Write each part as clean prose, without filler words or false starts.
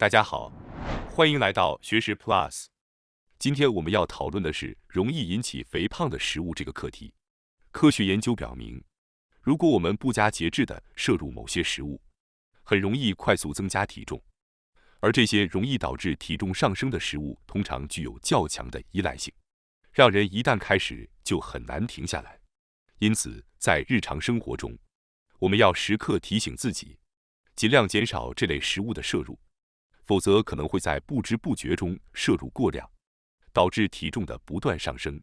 大家好，欢迎来到学识 Plus。今天我们要讨论的是容易引起肥胖的食物这个课题。科学研究表明，如果我们不加节制地摄入某些食物，很容易快速增加体重。而这些容易导致体重上升的食物，通常具有较强的依赖性，让人一旦开始就很难停下来。因此，在日常生活中，我们要时刻提醒自己，尽量减少这类食物的摄入。否则可能会在不知不觉中摄入过量，导致体重的不断上升。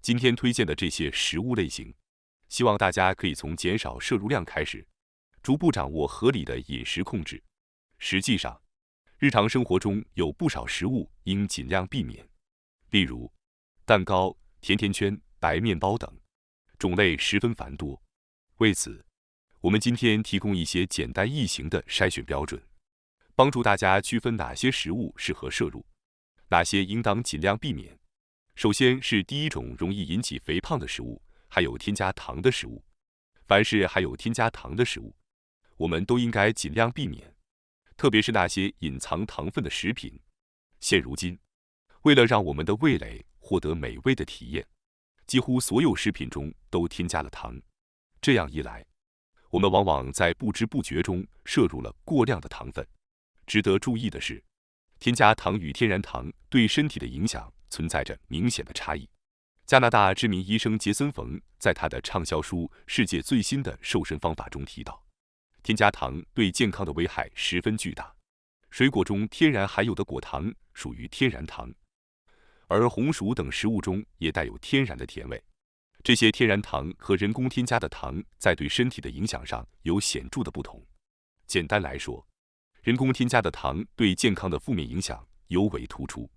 今天推荐的这些食物类型，希望大家可以从减少摄入量开始，逐步掌握合理的饮食控制。实际上，日常生活中有不少食物应尽量避免，例如蛋糕、甜甜圈、白面包等，种类十分繁多。为此，我们今天提供一些简单易行的筛选标准，帮助大家区分哪些食物适合摄入，哪些应当尽量避免。首先是第一种容易引起肥胖的食物，含有添加糖的食物。凡是含有添加糖的食物，我们都应该尽量避免，特别是那些隐藏糖分的食品。现如今，为了让我们的味蕾获得美味的体验，几乎所有食品中都添加了糖。这样一来，我们往往在不知不觉中摄入了过量的糖分。值得注意的是，添加糖与天然糖对身体的影响存在着明显的差异。加拿大知名医生杰森·冯在他的畅销书《世界最新的瘦身方法》中提到，添加糖对健康的危害十分巨大。水果中天然含有的果糖属于天然糖，而红薯等食物中也带有天然的甜味。这些天然糖和人工添加的糖在对身体的影响上有显著的不同。简单来说，人工添加的糖对健康的负面影响尤为突出，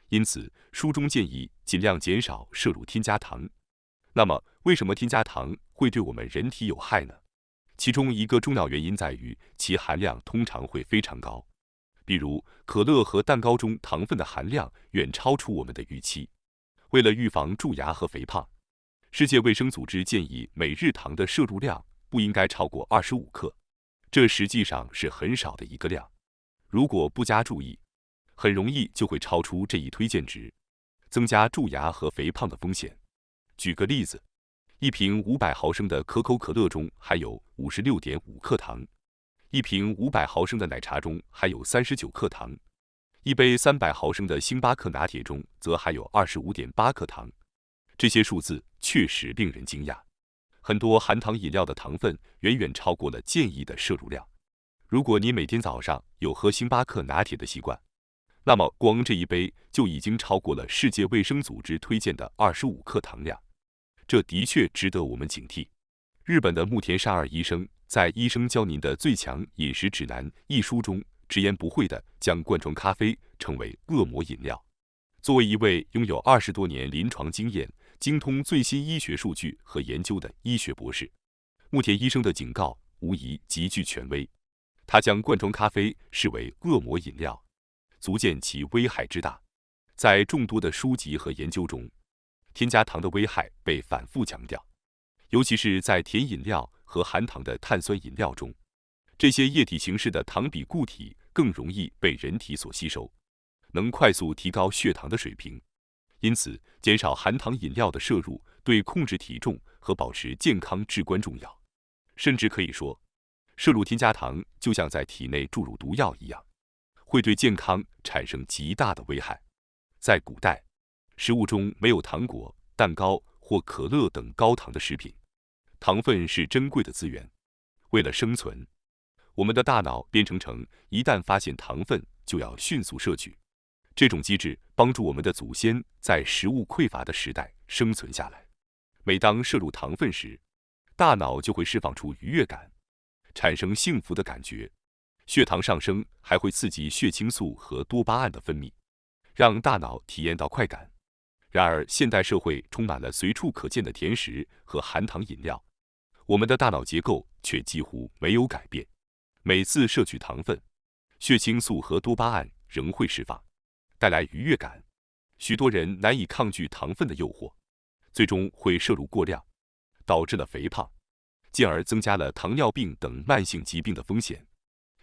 因此书中建议尽量减少摄入添加糖。那么，为什么添加糖会对我们人体有害呢？其中一个重要原因在于其含量通常会非常高，比如可乐和蛋糕中糖分的含量远超出我们的预期。为了预防蛀牙和肥胖，世界卫生组织建议每日糖的摄入量不应该超过25克。这实际上是很少的一个量，如果不加注意，很容易就会超出这一推荐值，增加蛀牙和肥胖的风险。举个例子，一瓶500毫升的可口可乐中含有56.5克糖，一瓶500毫升的奶茶中含有39克糖，一杯300毫升的星巴克拿铁中则含有25.8克糖。这些数字确实令人惊讶。很多含糖饮料的糖分远远超过了建议的摄入量。如果你每天早上有喝星巴克拿铁的习惯，那么光这一杯就已经超过了世界卫生组织推荐的25克糖量。这的确值得我们警惕。日本的木田沙二医生在《医生教您的最强饮食指南》一书中直言不讳地将罐装咖啡称为恶魔饮料。作为一位拥有20多年临床经验、精通最新医学数据和研究的医学博士，木田医生的警告无疑极具权威。他将罐装咖啡视为恶魔饮料，足见其危害之大。在众多的书籍和研究中，添加糖的危害被反复强调，尤其是在甜饮料和含糖的碳酸饮料中，这些液体形式的糖比固体更容易被人体所吸收，能快速提高血糖的水平。因此，减少含糖饮料的摄入对控制体重和保持健康至关重要。甚至可以说，摄入添加糖就像在体内注入毒药一样，会对健康产生极大的危害。在古代，食物中没有糖果、蛋糕或可乐等高糖的食品，糖分是珍贵的资源。为了生存，我们的大脑编程成一旦发现糖分就要迅速摄取。这种机制帮助我们的祖先在食物匮乏的时代生存下来。每当摄入糖分时，大脑就会释放出愉悦感，产生幸福的感觉。血糖上升还会刺激血清素和多巴胺的分泌，让大脑体验到快感。然而，现代社会充满了随处可见的甜食和含糖饮料，我们的大脑结构却几乎没有改变。每次摄取糖分，血清素和多巴胺仍会释放，带来愉悦感。许多人难以抗拒糖分的诱惑，最终会摄入过量，导致了肥胖，进而增加了糖尿病等慢性疾病的风险。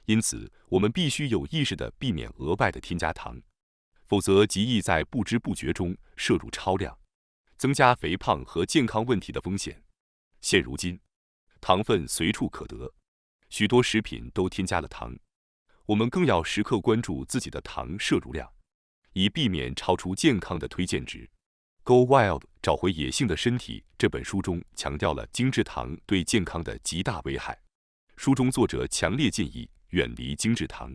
因此，我们必须有意识地避免额外的添加糖，否则极易在不知不觉中摄入超量，增加肥胖和健康问题的风险。现如今，糖分随处可得，许多食品都添加了糖，我们更要时刻关注自己的糖摄入量，以避免超出健康的推荐值。Go Wild 找回野性的身体这本书中强调了精制糖对健康的极大危害。书中作者强烈建议远离精制糖，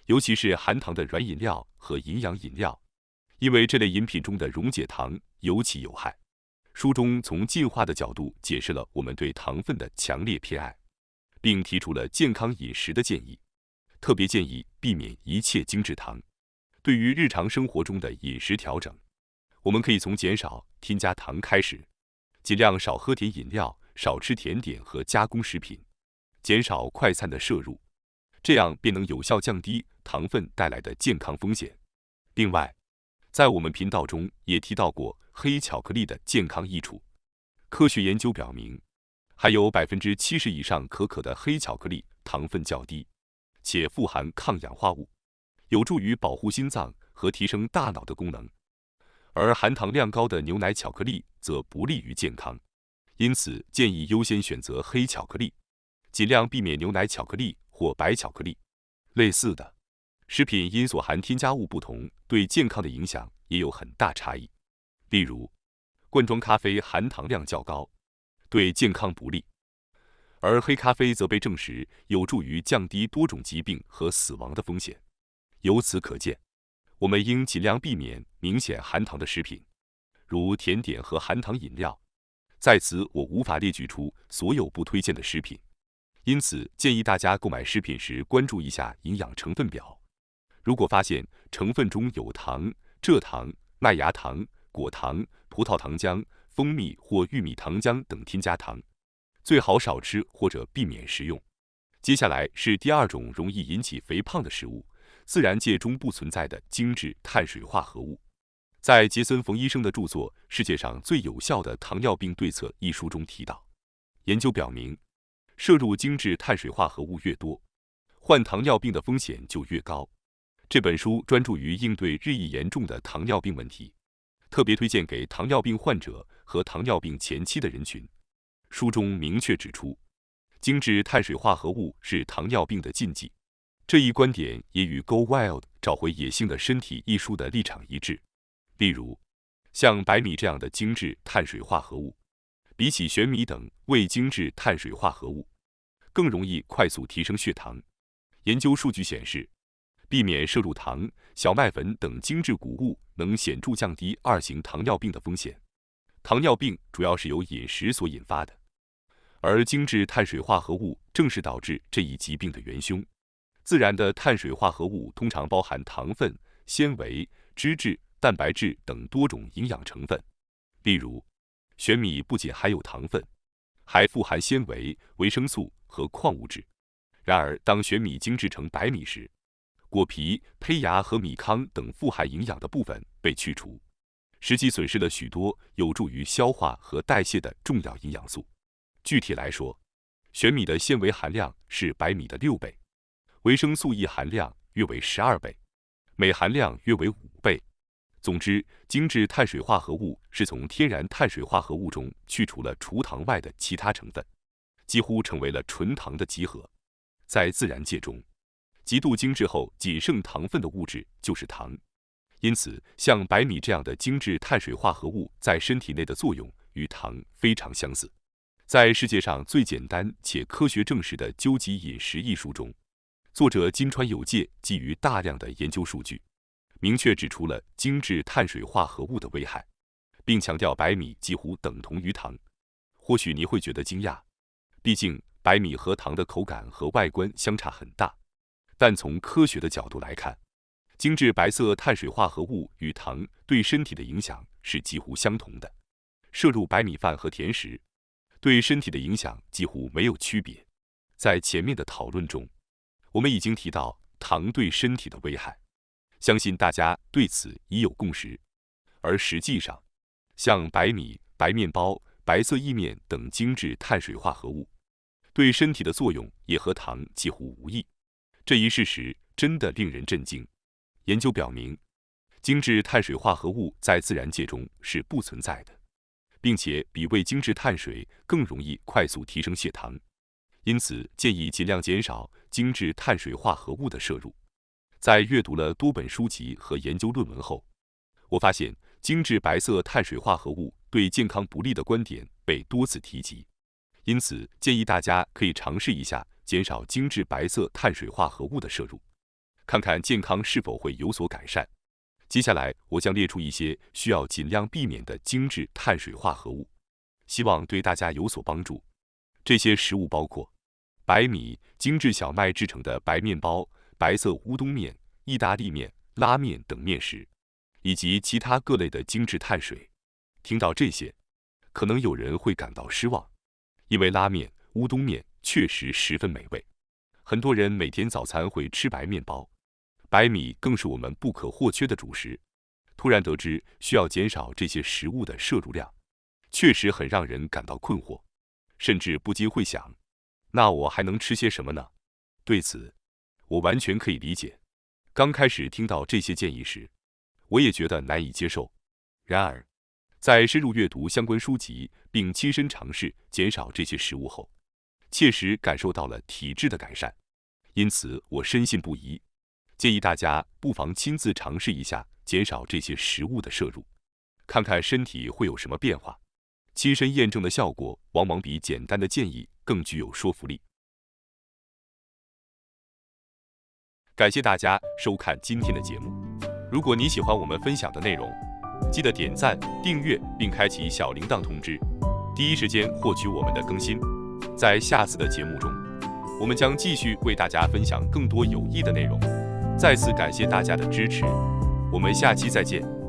尤其是含糖的软饮料和营养饮料，因为这类饮品中的溶解糖尤其有害。书中从进化的角度解释了我们对糖分的强烈偏爱，并提出了健康饮食的建议，特别建议避免一切精制糖。对于日常生活中的饮食调整，我们可以从减少添加糖开始，尽量少喝甜饮料，少吃甜点和加工食品，减少快餐的摄入，这样便能有效降低糖分带来的健康风险。另外，在我们频道中也提到过黑巧克力的健康益处。科学研究表明，含有70%以上可可的黑巧克力糖分较低，且富含抗氧化物，有助于保护心脏和提升大脑的功能。而含糖量高的牛奶巧克力则不利于健康，因此建议优先选择黑巧克力，尽量避免牛奶巧克力或白巧克力。类似的，食品因所含添加物不同，对健康的影响也有很大差异。例如，罐装咖啡含糖量较高，对健康不利，而黑咖啡则被证实有助于降低多种疾病和死亡的风险。由此可见，我们应尽量避免明显含糖的食品，如甜点和含糖饮料。在此，我无法列举出所有不推荐的食品，因此建议大家购买食品时关注一下营养成分表。如果发现成分中有糖、蔗糖、麦芽糖、果糖、葡萄糖浆、蜂蜜或玉米糖浆等添加糖，最好少吃或者避免食用。接下来是第二种容易引起肥胖的食物，自然界中不存在的精致碳水化合物。在杰森·冯医生的著作《世界上最有效的糖尿病对策》一书中提到，研究表明，摄入精致碳水化合物越多，患糖尿病的风险就越高。这本书专注于应对日益严重的糖尿病问题，特别推荐给糖尿病患者和糖尿病前期的人群。书中明确指出，精致碳水化合物是糖尿病的禁忌。这一观点也与《Go Wild 找回野性的身体》一书的立场一致。例如，像白米这样的精致碳水化合物，比起玄米等未精致碳水化合物，更容易快速提升血糖。研究数据显示，避免摄入糖、小麦粉等精致谷物能显著降低2型糖尿病的风险。糖尿病主要是由饮食所引发的，而精致碳水化合物正是导致这一疾病的元凶。自然的碳水化合物通常包含糖分、纤维、脂质、蛋白质等多种营养成分。例如，玄米不仅含有糖分，还富含纤维、维生素和矿物质。然而，当玄米精制成白米时，果皮、胚芽和米糠等富含营养的部分被去除，实际损失了许多有助于消化和代谢的重要营养素。具体来说，玄米的纤维含量是白米的6倍，维生素 E 含量约为12倍，镁含量约为5倍。总之，精致碳水化合物是从天然碳水化合物中去除了除糖外的其他成分，几乎成为了纯糖的集合。在自然界中，极度精制后仅剩糖分的物质就是糖。因此，像白米这样的精致碳水化合物在身体内的作用与糖非常相似。在世界上最简单且科学证实的究极饮食一书中，作者金川有介基于大量的研究数据，明确指出了精致碳水化合物的危害，并强调白米几乎等同于糖。或许你会觉得惊讶，毕竟白米和糖的口感和外观相差很大。但从科学的角度来看，精致白色碳水化合物与糖对身体的影响是几乎相同的。摄入白米饭和甜食，对身体的影响几乎没有区别。在前面的讨论中，我们已经提到糖对身体的危害，相信大家对此已有共识。而实际上，像白米、白面包、白色意面等精致碳水化合物，对身体的作用也和糖几乎无异。这一事实真的令人震惊。研究表明，精致碳水化合物在自然界中是不存在的，并且比未精制碳水更容易快速提升血糖，因此建议尽量减少精致碳水化合物的摄入。在阅读了多本书籍和研究论文后，我发现精致白色碳水化合物对健康不利的观点被多次提及，因此建议大家可以尝试一下减少精致白色碳水化合物的摄入，看看健康是否会有所改善。接下来我将列出一些需要尽量避免的精致碳水化合物，希望对大家有所帮助。这些食物包括白米、精致小麦制成的白面包、白色乌冬面、意大利面、拉面等面食，以及其他各类的精致碳水。听到这些，可能有人会感到失望，因为拉面、乌冬面确实十分美味。很多人每天早餐会吃白面包，白米更是我们不可或缺的主食。突然得知需要减少这些食物的摄入量，确实很让人感到困惑，甚至不禁会想，那我还能吃些什么呢？对此，我完全可以理解。刚开始听到这些建议时，我也觉得难以接受。然而，在深入阅读相关书籍并亲身尝试减少这些食物后，切实感受到了体质的改善，因此我深信不疑。建议大家不妨亲自尝试一下减少这些食物的摄入，看看身体会有什么变化。亲身验证的效果往往比简单的建议更具有说服力。感谢大家收看今天的节目。如果你喜欢我们分享的内容，记得点赞、订阅并开启小铃铛通知，第一时间获取我们的更新。在下次的节目中，我们将继续为大家分享更多有益的内容。再次感谢大家的支持，我们下期再见。